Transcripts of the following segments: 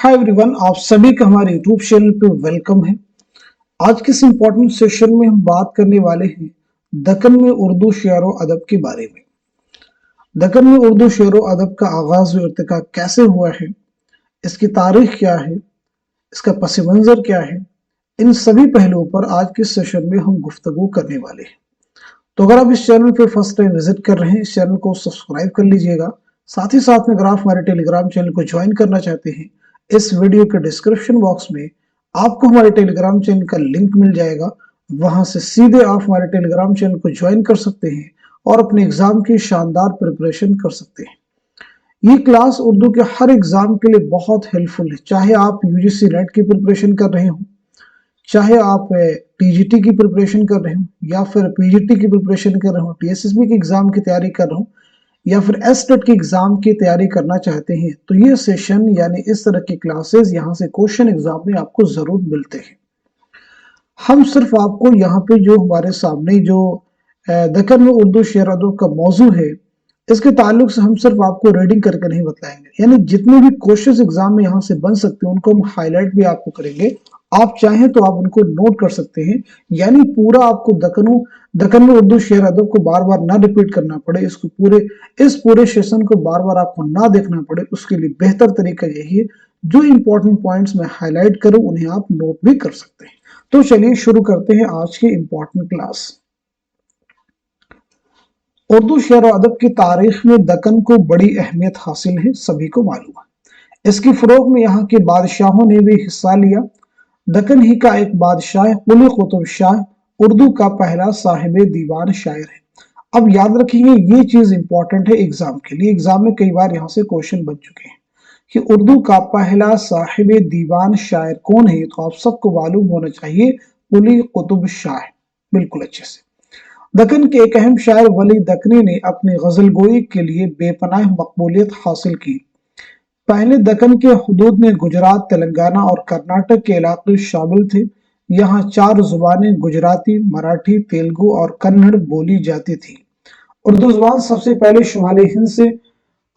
Hi everyone, आप सभी का हमारे यूट्यूब चैनल पे वेलकम है। आज के इस इम्पोर्टेंट सेशन में हम बात करने वाले हैं दक्कन में उर्दू शेर व अदब के बारे में। दक्कन में उर्दू शेर व अदब का आगाज व इर्तिका कैसे हुआ है, इसकी तारीख क्या है, इसका पस मंजर क्या है, इन सभी पहलुओं पर आज के सेशन में हम गुफ्तगू करने वाले हैं। तो अगर आप इस चैनल पे फर्स्ट टाइम विजिट कर रहे हैं, इस चैनल को सब्सक्राइब कर लीजिएगा। साथ ही साथ में अगर आप हमारे टेलीग्राम चैनल को ज्वाइन करना चाहते हैं, इस वीडियो के डिस्क्रिप्शन बॉक्स में आपको हमारे टेलीग्राम चैनल का लिंक मिल जाएगा। वहां से सीधे आप हमारे टेलीग्राम चैनल को ज्वाइन कर सकते हैं और अपने एग्जाम की शानदार प्रिपरेशन कर सकते हैं। ये क्लास उर्दू के हर एग्जाम के लिए बहुत हेल्पफुल है, चाहे आप यूजीसी नेट की प्रिपरेशन कर रहे हो, चाहे आप टीजीटी की प्रिपरेशन कर रहे हो, या फिर पीजीटी की प्रिपरेशन कर रहे हो, टीएसएसबी के एग्जाम की तैयारी कर रहे हो, या फिर एसटेट की एग्जाम की तैयारी करना चाहते हैं, तो ये सेशन यानी इस तरह की क्लासेस यहाँ से क्वेश्चन एग्जाम में आपको जरूर मिलते हैं। हम सिर्फ आपको यहाँ पे जो हमारे सामने जो दक्कन में उर्दू शेर अदब का मौजू है, इसके ताल्लुक से हम सिर्फ आपको रीडिंग करके नहीं बताएंगे, यानी जितने भी क्वेश्चंस एग्जाम में यहाँ से बन सकते हैं उनको हम हाईलाइट भी आपको करेंगे। आप चाहें तो आप उनको नोट कर सकते हैं, यानी पूरा आपको दक्कन में उर्दू शेर अदब को बार बार ना रिपीट करना पड़े, इस पूरे सेशन को बार बार आपको ना देखना पड़े। उसके लिए बेहतर तरीका यही है, जो इंपॉर्टेंट पॉइंट्स मैं हाईलाइट करूं उन्हें आप नोट भी कर सकते हैं। तो चलिए शुरू करते हैं आज की इंपॉर्टेंट क्लास। उर्दू शेर अदब की तारीख में दक्कन को बड़ी अहमियत हासिल है, सभी को मालूम है। इसकी फरोग में यहाँ के बादशाहों ने भी हिस्सा लिया। दक्कन ही का एक बादशाह कुली कुतुब शाह उर्दू का पहला साहिब दीवान शायर है। अब याद रखिए, ये चीज इंपॉर्टेंट है एग्जाम के लिए। एग्जाम में कई बार यहाँ से क्वेश्चन बन चुके हैं कि उर्दू का पहला साहिब दीवान शायर कौन है, तो आप सबको मालूम होना चाहिए कुली कुतुब शाह, बिल्कुल अच्छे से। दक्कन के एक अहम शायर वली दक्कनी ने अपनी गजल गोई के लिए बेपनाह मकबूलियत हासिल की। पहले दक्कन के हुदूद में गुजरात, तेलंगाना और कर्नाटक के इलाके शामिल थे। यहाँ 4 जुबानें गुजराती, मराठी, तेलुगु और कन्नड़ बोली जाती थी। उर्दू जुबान सबसे पहले शुमाली हिंद से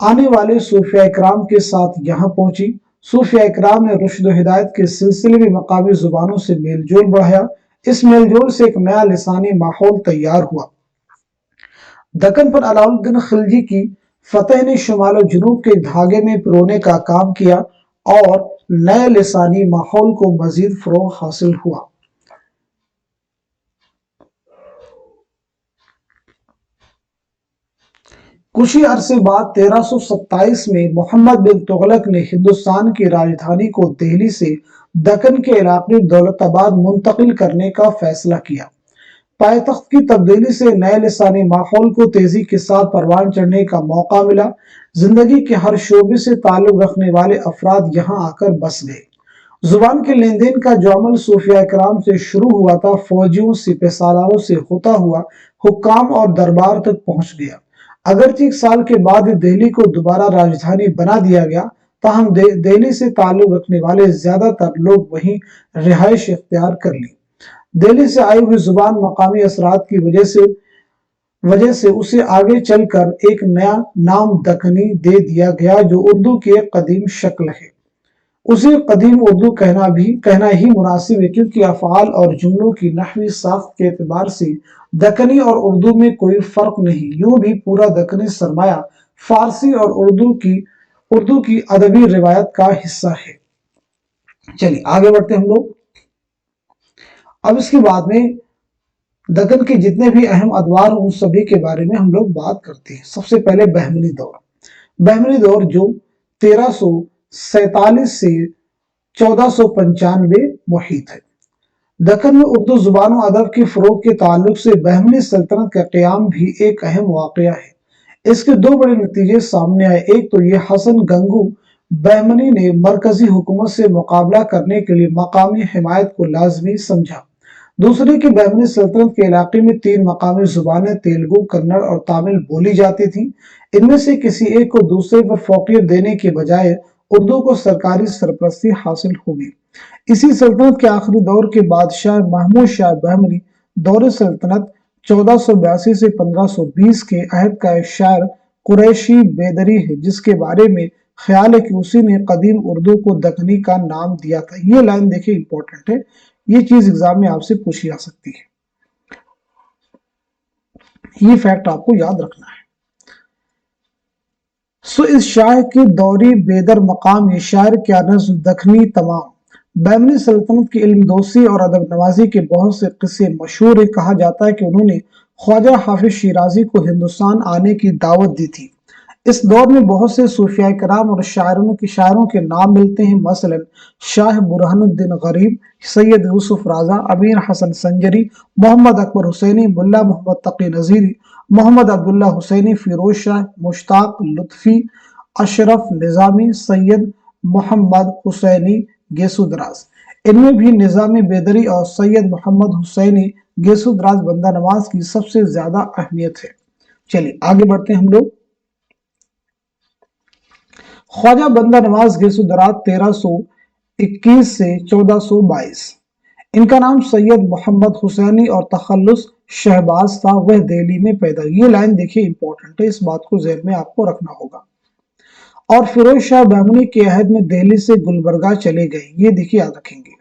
आने वाले सूफिया इकराम के साथ यहाँ पहुंची। सूफिया इकराम ने रुश्द हिदायत के सिलसिले में मकामी जुबानों से मेलजोल बढ़ाया। इस मेलजोल से एक नया लिसानी माहौल तैयार हुआ। दक्कन पर अलाउद्दीन खिलजी की फतेह ने शुमाल और जुनूब के धागे में पिरोने का काम किया और नए लिसानी माहौल को मजीद फरोग हासिल हुआ। कुछ ही अरसे बाद 1327 में मोहम्मद बिन तुगलक ने हिंदुस्तान की राजधानी को दिल्ली से दक्कन के इलाके दौलताबाद मुंतकिल करने का फैसला किया। पायतख्त की तब्दीली से नए लिसानी माहौल को तेजी के साथ परवान चढ़ने का मौका मिला। जिंदगी के हर शोबे से ताल्लुक रखने वाले अफराद यहाँ आकर बस गए। जुबान के लेन देन का जो अमल सूफिया इकराम से शुरू हुआ था, फौजियों, सिपह सालारों से होता हुआ हुक्काम और दरबार तक पहुंच गया। अगरचे 1 साल के बाद दिल्ली को दोबारा राजधानी बना दिया गया, ताहम दिल्ली से ताल्लुक रखने वाले ज्यादातर लोग वहीं रिहाइश इख्तियार कर ली। दिल्ली से आई हुई जुबान मकामी असरात की वजह से उसे आगे चलकर एक नया नाम दक्कनी दे दिया गया, जो उर्दू की एक कदीम शक्ल है। उसे कदीम उर्दू कहना ही मुनासिब है, क्योंकि अफ़आल और जुमलों की नहवी साख्त के एतबार से दक्कनी और उर्दू में कोई फर्क नहीं। यूं भी पूरा दक्कनी सरमाया फारसी और उर्दू की अदबी रिवायत का हिस्सा है। चलिए आगे बढ़ते हम लोग। अब इसके बाद में दक्कन के जितने भी अहम अदवार उन सभी के बारे में हम लोग बात करते हैं। सबसे पहले बहमनी दौर। बहमनी दौर जो 1347 से 1495 मुहित है। दक्कन में उर्दू जुबान और अदब के फरोग के ताल्लुक से बहमनी सल्तनत का क़याम भी एक अहम वाक़या है। इसके 2 बड़े नतीजे सामने आए। एक तो ये, हसन गंगू बहमनी ने मरकजी हुकूमत से मुकाबला करने के लिए मकामी हिमायत को लाजमी समझा। दूसरे की बहमनी सल्तनत के इलाके में 3 मकामी जुबानें तेलुगु, कन्नड़ और तमिल बोली जाती थीं। इनमें से किसी एक को दूसरे पर फौकियत देने के बजाय उर्दू को सरकारी सरपरस्ती हासिल होगी। इसी सल्तनत के आखिरी दौर के बादशाह महमूद शाह बहमनी दौर सल्तनत 1482 से 1520 के अहद का एक शायर कुरैशी बेदरी है, जिसके बारे में ख्याल है कि उसी ने कदीम उर्दू को दक्कनी का नाम दिया था। ये लाइन देखिए इंपॉर्टेंट है, ये चीज एग्जाम में आपसे पूछी जा सकती है, ये फैक्ट आपको याद रखना है। इस शायर के दौरी बेदर मकाम ये शायर क्या नज़्म दखनी तमाम। बैमनी सल्तनत की इल्म दोस्ती और अदब नवाजी के बहुत से किस्से मशहूर है। कहा जाता है कि उन्होंने ख्वाजा हाफिज शिराजी को हिंदुस्तान आने की दावत दी थी। इस दौर में बहुत से सूफिया कराम और शायरों के नाम मिलते हैं, मसलन शाह बुरहानुद्दीन गरीब, सैयद यूसुफ राजा, अमीर हसन संजरी, मोहम्मद अकबर हुसैनी, मुल्ला मोहम्मद तकी नजीरी, मोहम्मद अब्दुल्ला हुसैनी, फिरोज शाह, मुश्ताक लुत्फी, अशरफ निजामी, सैयद मोहम्मद हुसैनी गेसुदराज। इनमें भी निजामी बेदरी और सैयद मोहम्मद हुसैनी गेसुदराज बंदा नवाज की सबसे ज्यादा अहमियत है। चलिए आगे बढ़ते हैं हम लोग। ख्वाजा बंदा नवाज गेसुदराज 1321 से 1422। इनका नाम सैयद मोहम्मद हुसैनी और तखल्लुस शहबाज था। वह दिल्ली में पैदा। ये लाइन देखिए इंपॉर्टेंट है, इस बात को ज़हन में आपको रखना होगा। और फिरोज शाह बहमनी के अहद में दिल्ली से गुलबर्गा चले गए, ये देखिए याद रखेंगे।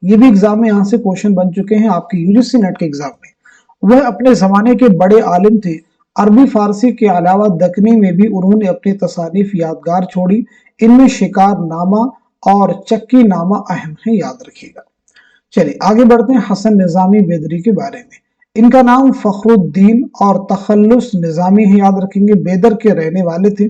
ये भी एग्जाम में यहाँ से क्वेश्चन बन चुके हैं आपके यूजीसी नेट के एग्जाम में। वह अपने जमाने के बड़े आलिम थे। अरबी फारसी के अलावा दक्कनी में भी उन्होंने अपनी तसानीफ यादगार छोड़ी। इनमें शिकार नामा और चक्की नामा अहम है, याद रखिएगा। चलिए आगे बढ़ते हैं हसन निजामी बेदरी के बारे में। इनका नाम फखरुद्दीन और तखल्लुस निजामी है, याद रखेंगे। बेदर के रहने वाले थे।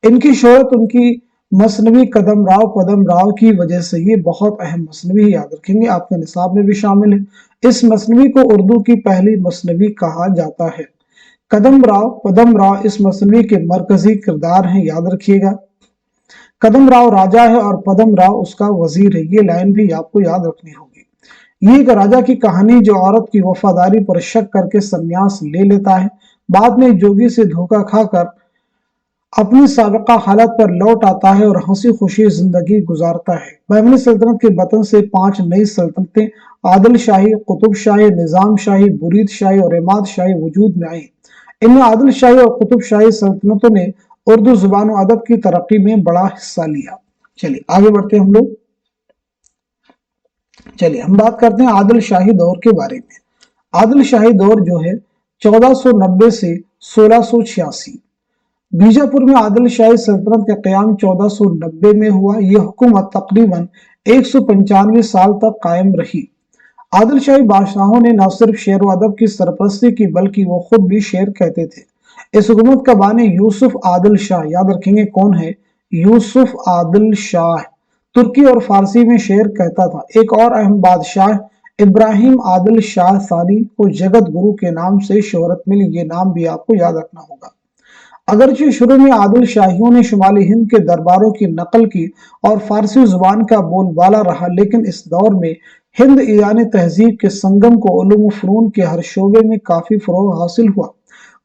इनकी शोहरत उनकी मसनवी कदम राव की वजह से, ये बहुत अहम मसनवी है, याद रखेंगे, आपके निसाब में भी शामिल है। इस मसनवी को उर्दू की पहली मसनवी कहा जाता है। पदम राव इस मसनवी के मरकजी किरदार हैं, याद रखिएगा। कदम राव राजा है और पदम राव उसका वजीर है, ये लाइन भी आपको याद रखनी होगी। ये एक राजा की कहानी जो औरत की वफादारी पर शक करके संन्यास ले लेता है, बाद में जोगी से धोखा खाकर अपनी साबिका हालत पर लौट आता है और हंसी खुशी जिंदगी गुजारता है। बहमनी सल्तनत के बतन से 5 नई सल्तनतें आदिल शाही, कुतुब शाही, निजाम शाही, बुरीद शाही और इमाद शाही वजूद में आई। इनमें आदिल शाही और कुतुब शाही सल्तनतों ने उर्दू जुबान और अदब की तरक्की में बड़ा हिस्सा लिया। चलिए आगे बढ़ते हैं हम लोग। चलिए हम बात करते हैं आदिल शाही दौर के बारे में। आदिल शाही दौर जो है 1490 से 1686। बीजापुर में आदिल शाही सल्तनत का क़याम 1490 में हुआ। यह हुकूमत तकरीबन 195 साल तक कायम रही। आदिल शाही बादशाहों ने न सिर्फ शेर व अदब की सरपरस्ती की बल्कि वो खुद भी शेर कहते थे। इस हुकूमत का बानी यूसुफ आदिल शाह, याद रखेंगे कौन है, यूसुफ आदिल शाह, तुर्की और फारसी में शेर कहता था। एक और अहम बादशाह इब्राहिम आदिल शाह सानी को जगत गुरु के नाम से शोहरत मिली, ये नाम भी आपको याद रखना होगा। अगरचे शुरू में आदिल शाहियों ने शुमाली हिंद के दरबारों की नकल की और फारसी जुबान का बोलबाला रहा, लेकिन इस दौर में हिंद ईरानी तहजीब के संगम को उलूम व फ़नून के हर शोबे में काफी फरोग हासिल हुआ।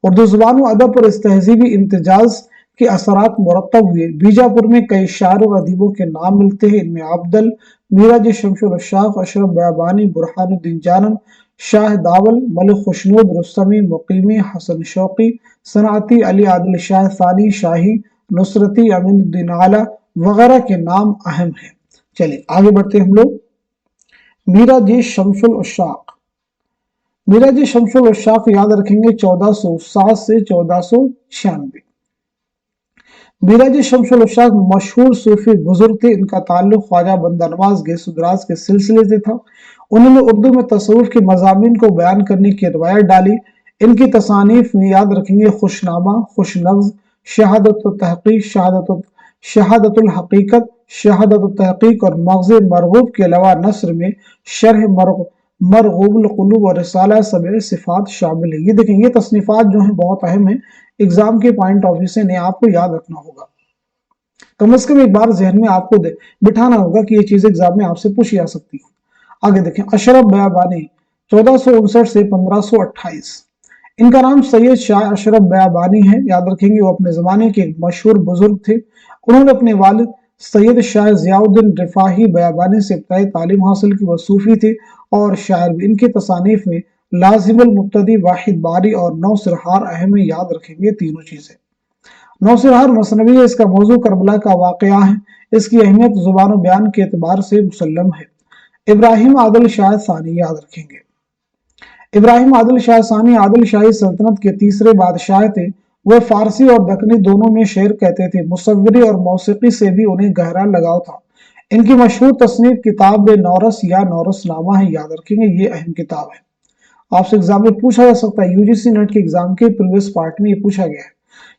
उर्दू जुबान व अदब पर इस तहजीबी इम्तिजाज के असरात मुरतब हुए। बीजापुर में कई शायर और अदीबों के नाम मिलते हैं। इनमें अब्दल, मीराज शमशुल अशाक, अशरफ बयाबानी, बुरहानुद्दीन जानम, शाह दावल, मलिक खुशनूद, रुस्तमी, मुकीमी, हसन शौकी, सनाती, अली आदिल शाह सानी शाही, नुसरती, अमीनुद्दीन आला वगैरह के नाम अहम हैं। चलिए आगे बढ़ते हैं हम लोग। मीराज शमशुल अशाक। मीराज शमशुल अशाक याद रखेंगे 1407 से 1496। मीराज शमशुल अशाक मशहूर सूफी बुजुर्ग थे। इनका ताल्लुक ख्वाजा बंदा नवाज गेसुदराज के सिलसिले से था। उन्होंने उर्दू में तसव्वुफ के मज़ामीन को बयान करने की रिवायत डाली। इनकी तसानीफ में याद रखेंगे खुशनामा, खुशनग्ज़, शहादतुल तहक़ीक़, शहादतुल हक़ीक़त, शहादतुल तहक़ीक़ और मग़ज़ मरग़ूब के अलावा नस्र में शरह मरग़ूबुल क़ुलूब और रिसाला सबए सिफ़ात शामिल है। ये देखें, ये तसनीफ़ात जो हैं बहुत अहम है, एग्जाम के पॉइंट ऑफ व्यू से इन्हें आपको याद रखना होगा। कम से कम एक बार जहन में आपको बिठाना होगा कि ये चीजें एग्जाम में आपसे पूछी जा सकती है। आगे देखें, अशरफ बयाबानी 1459 से 1528। इनका नाम सैयद शाह अशरफ बयाबानी है, याद रखेंगे। वो अपने जमाने के एक मशहूर बुजुर्ग थे। उन्होंने अपने वालिद सैयद शाह ज़ियाउद्दीन रिफाही बयाबानी से इब्तदाई तालीम हासिल की। वह सूफी थे और शायर भी। इनकी तसानीफ में लाजिमुल मुब्तदी, वाहिद बारी और नौ सिरहार अहम है, याद रखेंगे तीनों चीजें। नौसिरहार मसनवी है, इसका मौजू करबला का वाक़या है। इसकी अहमियत ज़ुबान व बयान के एतबार से मुसल्लम है। इब्राहिम आदिल शाह सानी याद रखेंगे। इब्राहिम आदिल शाह सानी आदिल शाही सल्तनत के तीसरे बादशाह थे। वह फारसी और दक्कनी दोनों में शेर कहते थे। मुसव्विरी और मौसीकी से भी उन्हें गहरा लगाव था। इनकी मशहूर तसनीफ किताब नौरस या नौरस नामा है, याद रखेंगे, ये अहम किताब है। आपसे एग्जाम में पूछा जा सकता है, यूजीसी नेट के एग्जाम के प्रीवियस पार्ट में ये पूछा गया है।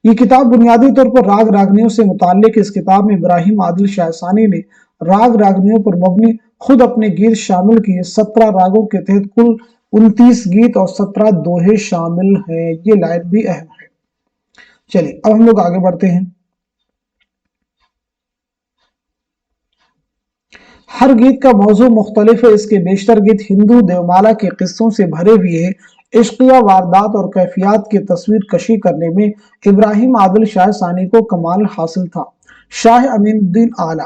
ये किताब बुनियादी तौर पर राग रागनियों से मुताल्लिक। इस किताब में इब्राहिम आदिल शाह सानी ने राग रागनियों पर मबनी खुद अपने गीत शामिल किए। 17 रागों के तहत कुल 29 गीत और 17 दोहे शामिल हैं। ये लाइन भी अहम है। चलिए अब हम लोग आगे बढ़ते हैं। हर गीत का मौजू मुख्तलिफ है। इसके बेशतर गीत हिंदू देवमाला के किस्सों से भरे हुए हैं। इश्किया वारदात और कैफियत की तस्वीर कशी करने में इब्राहिम आदिल शाह सानी को कमाल हासिल था। शाह अमीनुद्दीन आला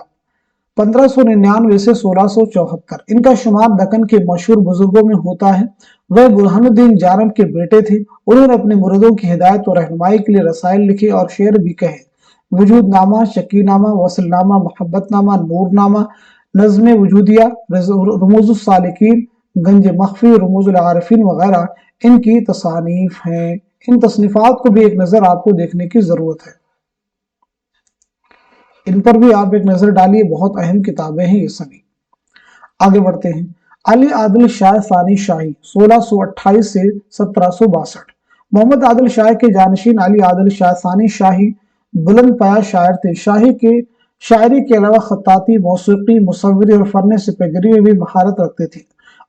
1599 से 1674, इनका शुमार दक्कन के मशहूर बुजुर्गों में होता है। वह बुरहानुद्दीन जानब के बेटे थे। उन्होंने अपने मुरीदों की हिदायत और रहनुमाई के लिए रसायल लिखे और शेर भी कहे। वजूदनामा, शकीनामा, वसलनामा, मोहब्बतनामा, नूरनामा, नज़्म वजूदिया, रमूज़ुल सालिकीन, गंज मख्फी, रमूज़ुल आरिफीन वगैरह इनकी तसानीफ हैं। इन तसनीफात को भी एक नज़र आपको देखने की ज़रूरत है। इन पर भी आप एक नज़र डालिए, बहुत अहम किताबें हैं ये सभी। आगे बढ़ते हैं। अली आदिल शाह सानी शाही 1628 से 1762। मोहम्मद आदिल शाह के जानशीन अली आदिल शाह सानी शाही बुलंद पाया शायर थे। शायरी के अलावा खत्ताती, मौसीकी, मुसव्विरी और फन सिपहरी में भी महारत रखते थे।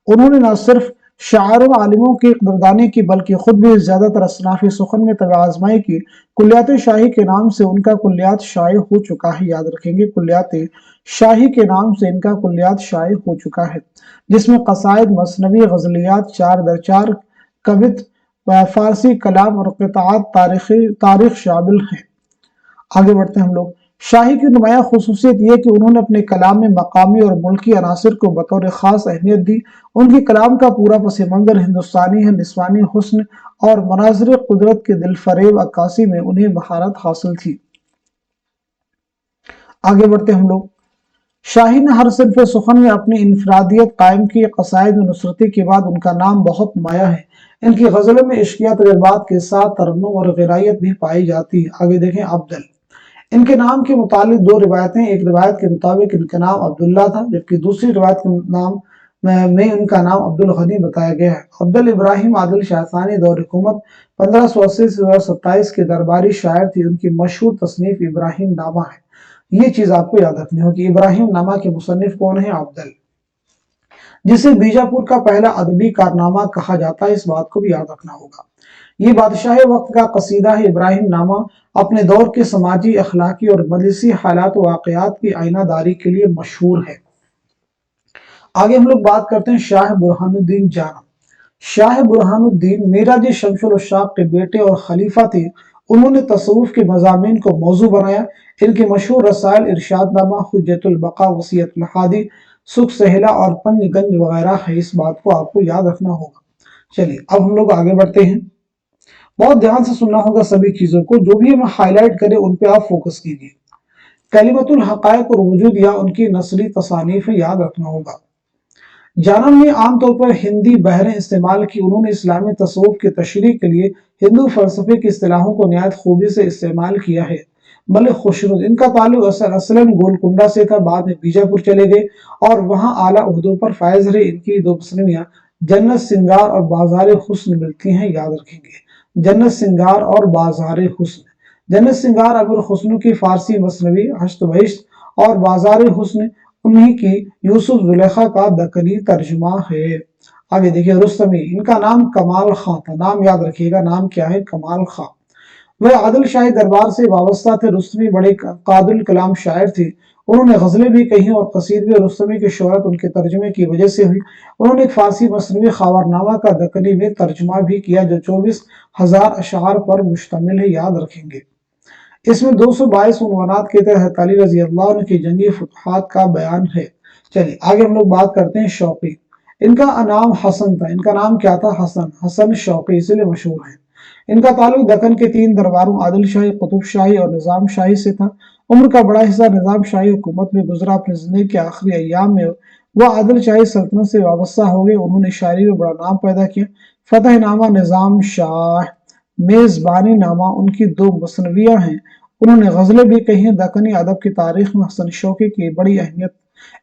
उन्होंने न सिर्फ शायरों व आलिमों की कदरदानी की बल्कि खुद भी ज्यादातर असनाफ़ सुखन में तब आजमाई की। कुल्लियात शाही के नाम से उनका कुल्लियात शाये हो चुका है, याद रखेंगे, कुल्लियात शाही के नाम से इनका कुल्लियात शाये हो चुका है, जिसमें कसायद, मसनवी, गजलियात, 4 दर 4 कवित, फारसी कलाम और क़िताअत तारीख शामिल हैं। आगे बढ़ते हैं हम लोग। शाही की नुमाया खुसूसियत यह कि उन्होंने अपने कलाम में मकामी और मुल्की अनासर को बतौर खास अहमियत दी। उनके कलाम का पूरा पस मंजर हिंदुस्तानी है। निस्वानी हुस्न और मनाज़िर कुदरत के दिलफरेब अक्कासी में उन्हें महारत हासिल थी। आगे बढ़ते हम लोग। शाही ने हर सिर्फ सुखन में अपनी इनफरादियत कायम की। कसायद में नुसरती के बाद उनका नाम बहुत माया है। इनकी गजलों में इश्किया तजर्बात के साथ तरन्नुम और ग़िरायत भी पाई जाती है। आगे देखें। अब्दुल, इनके नाम के मुतालिक 2 रिवायतें। एक रिवायत के मुताबिक इनका नाम अब्दुल्ला था, जबकि दूसरी रिवायत के नाम में उनका नाम अब्दुल गनी बताया गया है। अब्दुल इब्राहिम आदिल शाह सानी दौर हुकूमत 1580 से 2027 के दरबारी शायर थे। उनकी मशहूर तसनीफ इब्राहिम नामा है। ये चीज आपको याद रखनी होगी। इब्राहिम नामा के मुसन्निफ कौन है? अब्दुल, जिसे बीजापुर का पहला अदबी कारनामा कहा जाता है। इस बात को भी याद रखना होगा। ये बादशाह वक्त का कसीदा है। इब्राहिम नामा अपने दौर के समाजी, अखलाकी और मजलिसी हालात वाक़यात की आईनादारी के लिए मशहूर है। आगे हम लोग बात करते हैं शाह बुरहानुद्दीन जानब। शाह बुरहानुद्दीन मीराजी शमशुल उशाक के बेटे और खलीफा थे। उन्होंने तसव्वुफ के मज़ामीन को मौजू बनाया। इनके मशहूर रसायल इरशादनामा, हुज्जतुल बका, वसीयतुल हादी, सुख सहेला और पंजगंज वगैरह है। इस बात को आपको याद रखना होगा। चलिए अब हम लोग आगे बढ़ते हैं। बहुत ध्यान से सुनना होगा सभी चीजों को, जो भी हम हाईलाइट करें उन पे आप फोकस कीजिए। कलिमतुल हक़ाइक़ और वजूद या उनकी नस्री तसानीफ याद रखना होगा। जानब ने आमतौर पर हिंदी बहरें इस्तेमाल की। उन्होंने इस्लामी तसव्वुफ की तशरीह के लिए हिंदू फलसफे की इस्तिलाहों को निहायत खूबी से इस्तेमाल किया है। मलिक खुशनुद, इनका ताल्लुक असलन गोलकुंडा से था, बाद में बीजापुर चले गए और वहां आला उहदों पर फायज रहे। इनकी 2 मसनवियां जन्नत सिंगार और बाजार हुस्न मिलती हैं, याद रखेंगे। जन्नत सिंगार और बाजार हुस्न। जन्नत सिंगार अबुल हुस्न की फारसी मसनवी हश्त बहिश्त और बाजार हुस्न उन्हीं की यूसुफ जुलेखा का दक्कनी तर्जुमा है। आगे देखिए। रुस्तमी, इनका नाम कमाल खां था। नाम याद रखिएगा, नाम क्या है? कमाल खां। वह आदिल शाही दरबार से वाबस्ता थे। रुस्तमी बड़े कादिल कलाम शायर थे। उन्होंने गजलें भी कही और कसीदे। रुस्तमी की शोहरत उनके तर्जुमे की वजह से हुई। उन्होंने एक फारसी मसनवी खबरनामा का दक्कनी में तर्जुमा भी किया, जो 24,000 अशार पर मुश्तमिल है, याद रखेंगे। इसमें 222 उन्वानात के तहत अली रजी अल्लाह अन्हु की जंगी फुतहात का बयान है। चलिए आगे हम लोग बात करते हैं शौकी। इनका नाम हसन था। इनका नाम क्या था? हसन। हसन शौकी इसलिए मशहूर है। ان کا تعلق دکن کے 3 درباروں عادل شاہی، قطب شاہی اور نظام شاہی سے تھا۔ عمر کا بڑا حصہ نظام شاہی حکومت میں گزرا۔ اپنی زندگی کے آخری ایام میں وہ عادل شاہی سلطنت سے وابستہ ہو گئے۔ انہوں نے شاعری میں بڑا نام پیدا کیا۔ فتح نامہ، نظام شاہ، میزبانی نامہ ان کی 2 مثنویاں ہیں۔ انہوں نے غزلیں بھی کہی ہیں۔ دکنی ادب کی تاریخ میں حسن شوقی کی بڑی اہمیت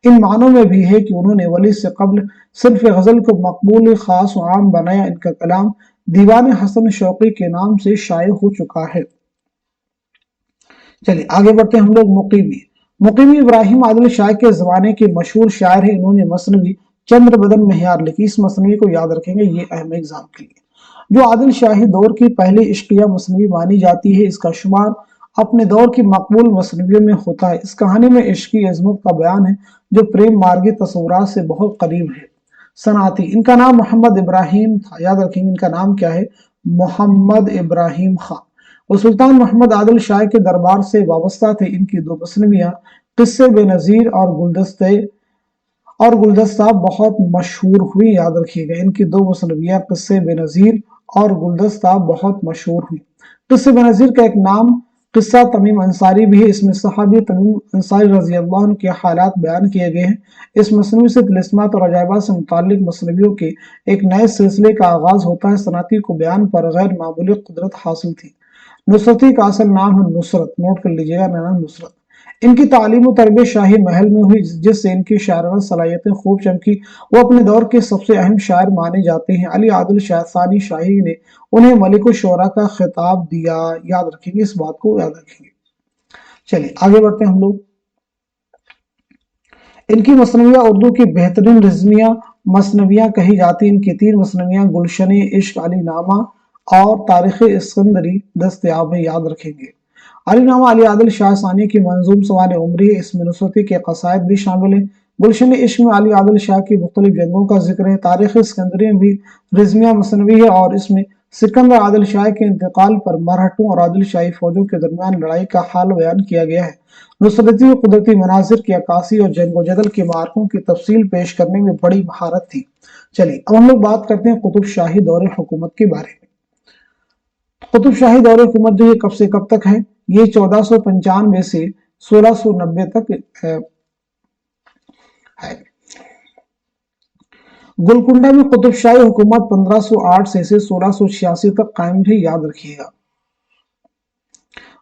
ان معنوں میں بھی ہے کہ انہوں نے ولی سے قبل صنف غزل کو مقبول، خاص و عام بنایا۔ ان کا کلام دیوان حسن شوقی کے نام سے شائع ہو چکا ہے۔ چلیے آگے بڑھتے ہیں ہم لوگ۔ مقیمی مقیمی ابراہیم عادل شاہ کے زمانے کے مشہور شاعر ہیں۔ انہوں نے مثنوی چندر بدن مہیار لکھی۔ اس مثنوی کو یاد رکھیں گے، یہ اہم ایگزام کے لیے، جو عادل شاہی دور کی پہلی عشقیہ مثنوی مانی جاتی ہے۔ اس کا شمار اپنے دور کی مقبول مثنویوں میں ہوتا ہے۔ اس کہانی میں عشقی عظمت کا بیان ہے جو پریم مارگی تصورات سے بہت قریب ہے۔ صنعتی، ان کا نام محمد ابراہیم تھا۔ یاد رکھیں گے ان کا نام کیا ہے، محمد ابراہیم خان۔ وہ سلطان محمد عادل شاہ کے دربار سے وابستہ تھے۔ ان کی 2 مثنویاں قصے بے نظیر اور گلدستہ بہت مشہور ہوئی۔ یاد رکھیے گا ان کی 2 مثنویاں قصے بے نظیر اور گلدستہ بہت مشہور ہوئی۔ قصے بے نظیر کا ایک نام قصہ تمیم انصاری بھی ہے۔ اس میں صحابی تمیم انصاری رضی اللہ عنہ کے حالات بیان کیے گئے ہیں۔ اس مثنوی سے طلسمات اور عجائبات سے متعلق مثنویوں کے ایک نئے سلسلے کا آغاز ہوتا ہے۔ صنعتی کو بیان پر غیر معمولی قدرت حاصل تھی۔ نصرتی کا اصل نام ہے نصرت، نوٹ کر لیجئے گا، نام نصرت۔ ان کی تعلیم و تربیت شاہی محل میں ہوئی، جس سے ان کی شاعرانہ صلاحیتیں خوب چمکی۔ وہ اپنے دور کے سب سے اہم شاعر مانے جاتے ہیں۔ علی عادل شاہ ثانی شاہی نے انہیں ملک الشعراء کا خطاب دیا۔ یاد رکھیں گے، اس بات کو یاد رکھیں گے۔ چلیے آگے بڑھتے ہیں ہم لوگ۔ ان کی مثنویاں اردو کی بہترین رزمیہ مثنویاں کہی جاتی ہیں۔ ان کی 3 مثنویاں گلشن عشق، علی نامہ اور تاریخ اسکندری دستیاب ہیں۔ یاد رکھیں گے۔ علی نامہ علی عادل شاہ ثانی کی منظوم سوانح عمری ہے۔ اس میں نصرتی کے قصائد بھی شامل ہیں۔ گلشن عشق میں علی عادل شاہ کی مختلف جنگوں کا ذکر ہے۔ تاریخ اسکندری میں بھی رزمیہ مثنوی ہے اور اس میں سکندر عادل شاہ کے انتقال پر مرہٹوں اور عادل شاہی فوجوں کے درمیان لڑائی کا حال بیان کیا گیا ہے۔ نصرتی و قدرتی مناظر کی عکاسی اور جنگ و جدل کے معرکوں کی تفصیل پیش کرنے میں بڑی مہارت تھی۔ چلیے اب ہم لوگ بات کرتے ہیں قطب شاہی دور حکومت کے بارے میں۔ قطب شاہی دور حکومت جو یہ کب سے کب تک ہے، یہ 1495 سے 1690 تک ہے۔ گولکنڈہ میں قطب شاہی حکومت 1508 سے 1686 تک قائم رہی۔ یاد رکھیے گا۔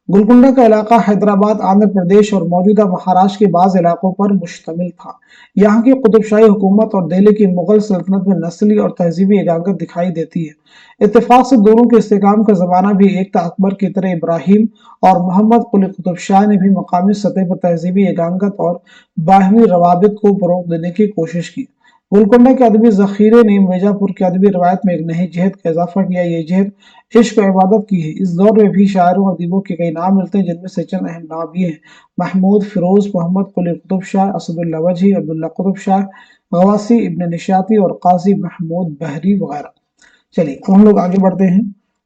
گولکنڈہ کا علاقہ حیدرآباد، آندھرا پردیش اور موجودہ مہاراشٹر کے بعض علاقوں پر مشتمل تھا۔ یہاں کی قطب شاہی حکومت اور دہلی کی مغل سلطنت میں نسلی اور تہذیبی یگانگت دکھائی دیتی ہے۔ اتفاق سے دونوں کے استحکام کا زمانہ بھی ایک تھا۔ اکبر کی طرح ابراہیم اور محمد قلی قطب شاہ نے بھی مقامی سطح پر تہذیبی یگانگت اور باہمی روابط کو فروغ دینے کی کوشش کی۔ گولکنڈہ کے ادبی ذخیرے نے میرجا پور کی ادبی روایت میں ایک نئی جہت کا اضافہ کیا۔ یہ جہت عشق و عبادت کی ہے۔ اس دور میں بھی شاعروں اور ادیبوں کے کئی نام ملتے ہیں، جن میں سے چند اہم نام یہ ہیں: محمود فیروز، محمد قلی قطب شاہ، اسد اللہ وجہی، عبداللہ قطب شاہ، غواثی ابن نشاطی اور قاضی محمود بحری وغیرہ۔ چلیے اب ہم لوگ آگے بڑھتے ہیں،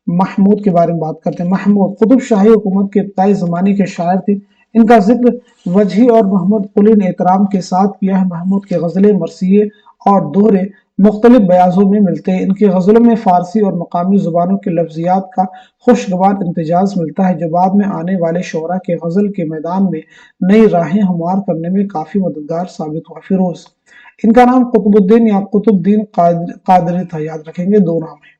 محمود کے بارے میں بات کرتے ہیں۔ محمود قطب شاہی حکومت کے ابتدائی زمانے کے شاعر تھے۔ ان کا ذکر وجہی اور محمد قلی نے احترام کے ساتھ کیا ہے۔ محمود کے غزلیں، مرثیے اور دوہرے مختلف بیاضوں میں ملتے ہیں۔ ان کی غزلوں میں فارسی اور مقامی زبانوں کے لفظیات کا خوشگوار امتزاج ملتا ہے، جو بعد میں آنے والے شعراء کے غزل کے میدان میں نئی راہیں ہموار کرنے میں کافی مددگار ثابت ہوا۔ فیروز، ان کا نام قطب الدین یا قطب الدین قادری تھا۔ یاد رکھیں گے، 2 نام ہیں۔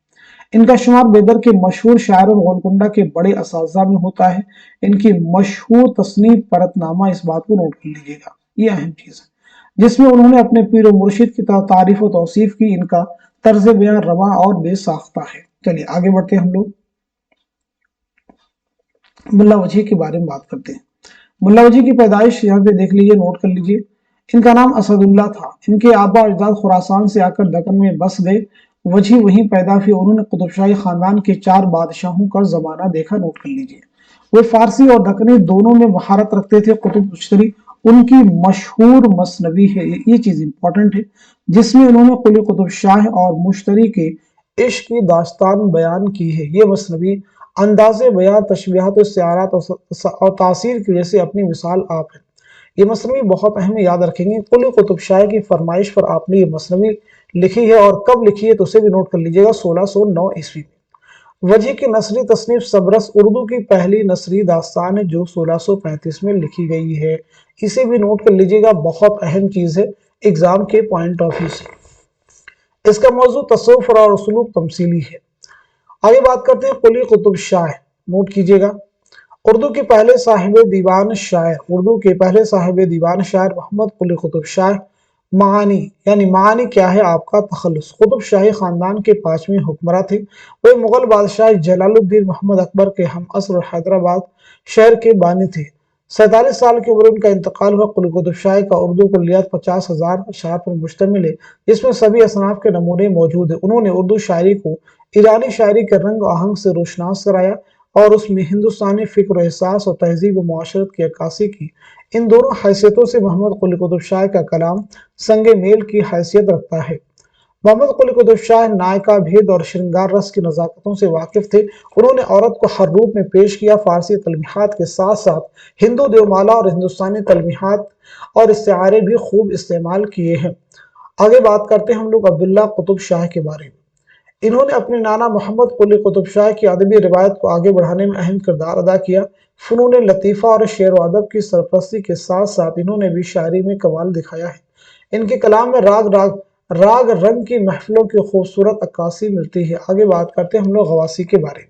ان کا شمار بیدر کے مشہور شاعر اور گولکنڈہ کے بڑے اساتذہ میں ہوتا ہے۔ ان کی مشہور تصنیف پرت نامہ، اس بات کو نوٹ کر لیجیے گا، یہ اہم چیز ہے، جس میں انہوں نے اپنے پیر و مرشد کی تعریف و توصیف کی۔ ان کا طرز بیان رواں اور بے ساختہ ہے۔ چلیے آگے بڑھتے ہیں ہم لوگ، ملا وجہی کے بارے میں بات کرتے ہیں۔ ملا وجہی کی پیدائش یہاں پہ دیکھ لیجیے، نوٹ کر لیجیے۔ ان کا نام اسد اللہ تھا۔ ان کے آبا اجداد خراسان سے آ کر دکن میں بس گئے۔ وجہی وہیں پیدا ہوئے۔ انہوں نے قطب شاہی خاندان کے 4 بادشاہوں کا زمانہ دیکھا، نوٹ کر لیجیے۔ وہ فارسی اور دکنی دونوں میں مہارت رکھتے تھے۔ قطب مشتری ان کی مشہور مثنوی ہے، یہ چیز امپورٹنٹ ہے، جس میں انہوں نے قلی قطب شاہ اور مشتری کے عشق کی داستان بیان کی ہے۔ یہ مثنوی انداز بیان، تشبیہات و استعارات اور تاثیر کی وجہ سے اپنی مثال آپ ہے۔ یہ مثنوی بہت اہم ہے، یاد رکھیں گے۔ قلی قطب شاہ کی فرمائش پر آپ نے یہ مثنوی لکھی ہے، اور کب لکھی ہے تو اسے بھی نوٹ کر لیجیے گا، 1609 عیسوی میں۔ वजह की नसरी तसनीफ सबरस उर्दू की पहली नसरी दास्तान है जो 1635 में लिखी गई है। इसे भी नोट कर लीजिएगा, बहुत अहम चीज है एग्जाम के पॉइंट ऑफ व्यू से। इसका मौजू तसव्वुफ और उसलूब तमसीली है। आगे बात करते हैं कुली कुतुब शाह, नोट कीजिएगा। उर्दू के पहले साहिब दीवान शायर, उर्दू के पहले साहिब दीवान शायर मोहम्मद कुली कुतुब शाह। मानी यानी मानी क्या है आपका तखल्लुस। कुतुब शाही खानदान के 5वें हुक्मरान थे। वे मुगल बादशाह जलालुद्दीन मोहम्मद अकबर के हम असर और हैदराबाद शहर के बानी थे। 47 साल की उम्र उनका इंतकाल हुआ। कुली कुतुब शाह का उर्दू कुल्लियात 50,000 अशआर पर मुश्तमिल है, जिसमें सभी असनाफ के नमूने मौजूद है। उन्होंने उर्दू शायरी को ईरानी शायरी के रंग आहंग से रोशनास कराया और उसमें हिंदुस्तानी फिक्र, एहसास और तहजीब व मुआशरत की अक्कासी की। इन दोनों हैसियतों से मोहम्मद कुली कुतुब शाह का कलाम संगे मेल की हैसियत रखता है। मोहम्मद कुली कुतुब शाह नायका भेद और श्रृंगार रस की नज़ाकतों से वाकिफ थे। उन्होंने औरत को हर रूप में पेश किया। फारसी तलमीहात के साथ साथ हिंदू देवमाला और हिंदुस्तानी तलमीहात और इस्तिआरे भी खूब इस्तेमाल किए हैं। आगे बात करते हैं हम लोग अब्दुल्ला कुतुब शाह के बारे में। इन्होंने अपने नाना मोहम्मद कुली कुतुब शाह की अदबी रिवायत को आगे बढ़ाने में अहम किरदार अदा किया। फ़नून लतीफ़ा और शेर व अदब की सरपरस्ती के साथ साथ इन्होंने भी शायरी में कमाल दिखाया है। इनके कलाम में राग रंग की महफिलों की खूबसूरत अक्कासी मिलती है। आगे बात करते हैं हम लोग गवासी के बारे में।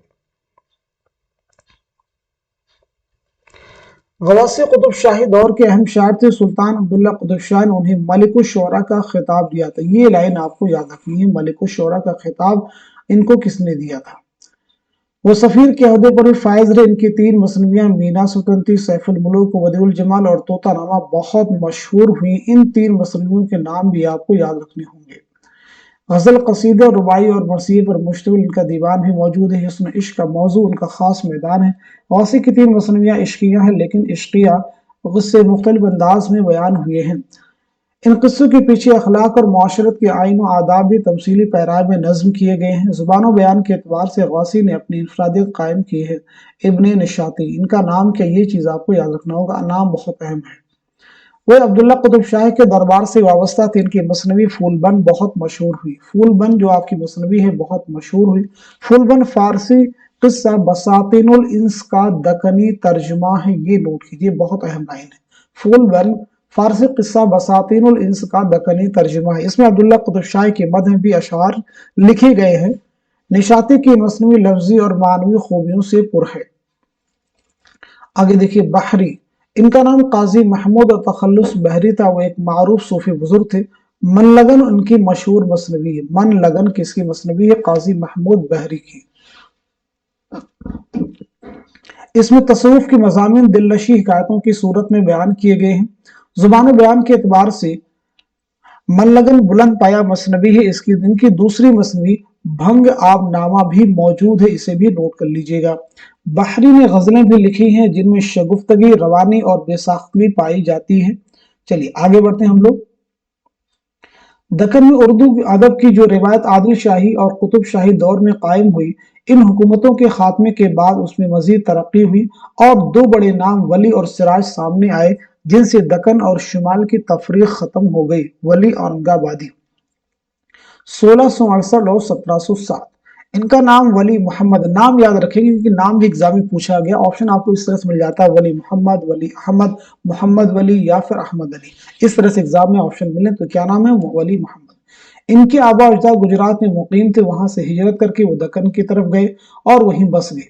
गवासी कुतुब शाही दौर के अहम शायर थे। सुल्तान अब्दुल्ला कुतुब शाह ने उन्हें मलिकुश शोरा का खिताब दिया था। ये लाइन आपको याद रखनी है, मलिकुश शोरा का खिताब इनको किसने दिया था। वो सफीर के अहदे पर फायज रहे। इनकी 3 मसनवियां मीना सुल्तानती, सैफुल मुलूक, बदिउल जमाल और तोतानामा बहुत मशहूर हुई। इन 3 मसनवियों के नाम भी आपको याद रखने होंगे। गजल, कसीदा, रुबाई और मरसिये पर मुश्तमिल इनका दीवान भी मौजूद है। हुस्न इश्क का मौजू उनका खास मैदान है। गौसी की 3 मसनवियां इश्किया हैं, लेकिन इश्किया क़िस्से मुख्तलिफ अंदाज में बयान हुए हैं। इन किस्सों के पीछे अखलाक और मुआशरत के आइन व आदाब भी तमसीली पैराए में नज्म किए गए हैं। जुबान व बयान के एतबार से गौसी ने अपनी इनफरादियत कायम की है। इब्ने निशाती, इनका नाम क्या, ये चीज़ आपको याद रखना होगा, नाम बहुत अहम है। वह अब्दुल्ला कुतुब शाह के दरबार से वाबस्ता थे। इनकी मसनवी फूलबन बहुत मशहूर हुई। फूलबन जो आपकी मसनवी है बहुत मशहूर हुई। फूलबन फारसी किस्सा बसातिनुल इंस का दकनी तर्जुमा है, ये नोट कीजिए, बहुत अहम लाइन है। फूलबन फारसी किस्सा बसातिनुल इंस का दकनी तर्जुमा है। इसमें अब्दुल्ला कुतुब शाह के मद में भी अशार लिखे गए हैं। निशाती की मसनवी लफ्जी और मानवी खूबियों से पुर है। आगे देखिए बहरी, इनका नाम काजी महमूद और तखल्लुस बहरी था। वो एक मारूफ सूफी बुजुर्ग थे। मन लगन उनकी मशहूर मसनवी है। मन लगन किसकी मसनवी है, काजी महमूद बहरी की। इसमें तसव्वुफ की मज़ामीन दिलनशी हिकायतों की सूरत में बयान किए गए हैं। जुबान बयान के एतबार से मन लगन बुलंद पाया मसनवी है। इसकी इनकी दूसरी मसनवी भंग आब नामा भी मौजूद है, इसे भी नोट कर लीजिएगा। बहरी ने गजलें भी लिखी हैं जिनमें शगुफ्तगी, रवानी और बेसाख्तगी पाई जाती है। चलिए आगे बढ़ते हैं हम लोग। दक्कन में उर्दू अदब की जो रिवायत आदिल शाही और कुतुब शाही दौर में कायम हुई, इन हुकूमतों के खात्मे के बाद उसमें मजीद तरक्की हुई और 2 बड़े नाम वली और सिराज सामने आए, जिनसे दक्कन और शुमाल की तफरीक खत्म हो गई। वली औरंगाबादी 1668 और 1707। इनका नाम वली मोहम्मद, नाम याद रखेंगे क्योंकि नाम भी एग्जाम में पूछा गया। ऑप्शन आपको इस तरह से मिल जाता है, वली मोहम्मद, वली अहमद, मोहम्मद वली या फिर अहमद अली। इस तरह से एग्जाम में ऑप्शन मिले तो क्या नाम है, वली मोहम्मद। इनके आबा अजदा गुजरात में मुकीम थे। वहां से हिजरत करके वो दक्कन की तरफ गए और वहीं बस गए।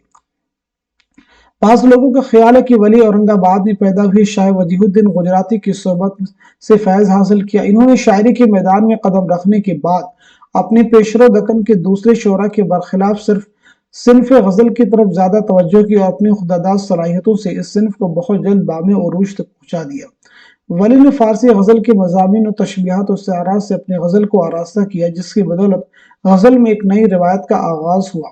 बाज़ लोगों का ख्याल है कि वली औरंगाबाद में पैदा हुए। शाह वजीहुद्दीन गुजराती की सोबत से फैज हासिल किया। इन्होंने शायरी के मैदान में कदम रखने के बाद अपने पेशरो दक्कन के दूसरे शोरा के बरखिलाफ सिर्फ सिन्फ गज़ल की तरफ ज्यादा तवज्जो की और अपनी खुदादाद सलाहियतों से इस सिन्फ को बहुत जल्द बामे उरूज तक पहुंचा दिया। वली ने फारसी गज़ल के मज़ामीन और तशबीहात और इस्तिआरात से अपनी गज़ल को आरास्ता किया, जिसकी बदौलत गज़ल में एक नई रिवायत का आगाज हुआ।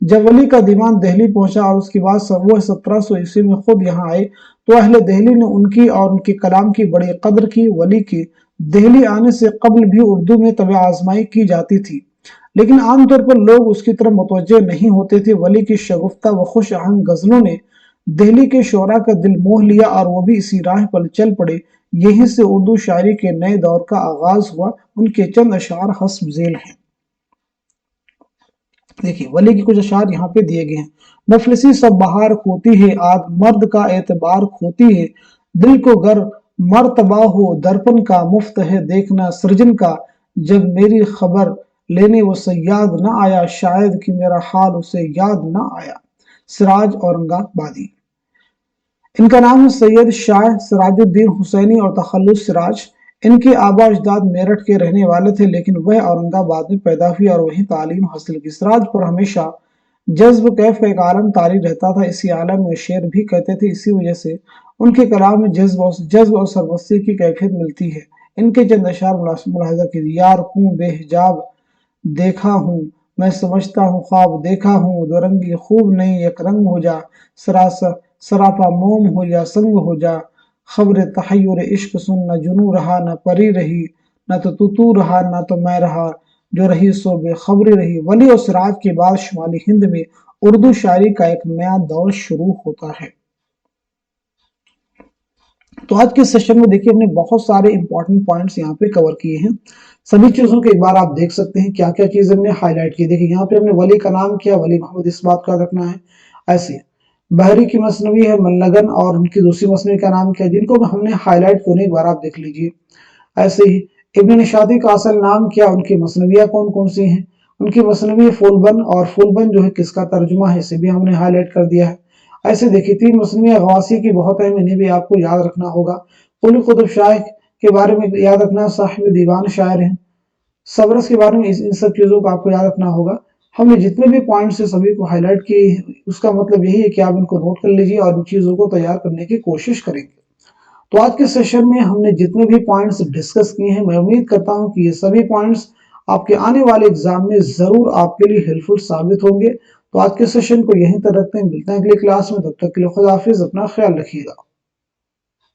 जब वली का दीवान दिल्ली पहुंचा और उसके बाद वो 1700 ईस्वी में खुद यहाँ आए, तो अहले दिल्ली ने उनकी और उनके कलाम की बड़ी कदर की। वली की दिल्ली आने से कबल भी उर्दू में तबे आजमाई की जाती थी, लेकिन आमतौर पर लोग उसकी तरफ मुतवज्जो नहीं होते थे। वली की शगुफ्ता व खुश आहंग गज़लों ने दिल्ली के शोरा का दिल मोह लिया और वो भी इसी राह पर चल पड़े। यहीं से उर्दू शायरी के नए दौर का आगाज हुआ। उनके चंद अशार हस्ब झेल हैं। देखिए वली के कुछ अशार यहाँ पे दिए गए हैं। मुफलिसी सब बहार खोती है, आद मर्द का एतबार खोती है, दिल को गर मर्तबा हो दर्पण का, मुफ्त है देखना सृजन का, जब मेरी खबर लेने वो सयाद न आया, शायद कि मेरा हाल उसे याद न आया। सिराज औरंगाबादी। इनका नाम है सैयद शाह सिराजुद्दीन हुसैनी और तखल्लुस सिराज। इनके आबा अजदाद मेरठ के रहने वाले थे, लेकिन वह औरंगाबाद में पैदा हुई और वहीं तालीम हासिल की। सिराज पर हमेशा जज्ब कैफ का एक आलम तारी रहता था, इसी आलम में शेर भी कहते थे। इसी वजह से उनके कलाम में जज्ब और सरमस्ती की कैफियत मिलती है। इनके चंद अशार मुलाहिजा कीजिए। यार कूं बेहिजाब देखा हूँ, मैं समझता हूँ ख्वाब देखा हूँ, दो रंगी खूब नहीं एक रंग हो जा, सरापा मोम हो या संग हो जा, खबर तहय्युर इश्क सुन, न जुनू रहा न परी रही, न तो तू रहा न तो मैं रहा, जो रही सो बेखबरी रही। वली और सिराज के बाद शुमाली हिंद में उर्दू शायरी का एक नया दौर शुरू होता है। तो आज के सेशन में देखिए हमने बहुत सारे इंपॉर्टेंट पॉइंट्स यहाँ पे कवर किए हैं। सभी चीजों को एक बार आप देख सकते हैं क्या क्या चीज हमने हाईलाइट की। देखिए यहाँ पे हमने वली का नाम किया, वली मोहम्मद, इस बात का रखना है। ऐसे बहरी की मसनवी है मल्लगन और उनकी दूसरी मसनवी का नाम क्या है, जिनको हमने हाईलाइट किए, एक बार आप देख लीजिए। ऐसे ही इब्न निशाती का असल नाम क्या, उनकी मसनवियाँ कौन कौन सी हैं, उनकी मसनवी फूलबन, और फूलबन जो है किसका तर्जुमा है, इसे भी हमने हाईलाइट कर दिया है। ऐसे देखिए तीन मसनवियाँ गवासी की बहुत अहम, इन्हें भी आपको याद रखना होगा। कुली कुतुब शाह के बारे में याद रखना, साहिब दीवान शायर हैं। सबरस के बारे में इन सब चीजों को आपको याद रखना होगा। हमने जितने भी पॉइंट्स है सभी को हाईलाइट किए, उसका मतलब यही है कि आप इनको नोट कर लीजिए और इन चीजों को तैयार करने की कोशिश करेंगे। तो आज के सेशन में हमने जितने भी पॉइंट्स डिस्कस किए हैं, मैं उम्मीद करता हूं कि ये सभी पॉइंट्स आपके आने वाले एग्जाम में जरूर आपके लिए हेल्पफुल साबित होंगे। तो आज के सेशन को यहीं तक रखते हैं, मिलते हैं अगली क्लास में, तब तक के लिए खुदा हाफिज, अपना ख्याल रखिएगा।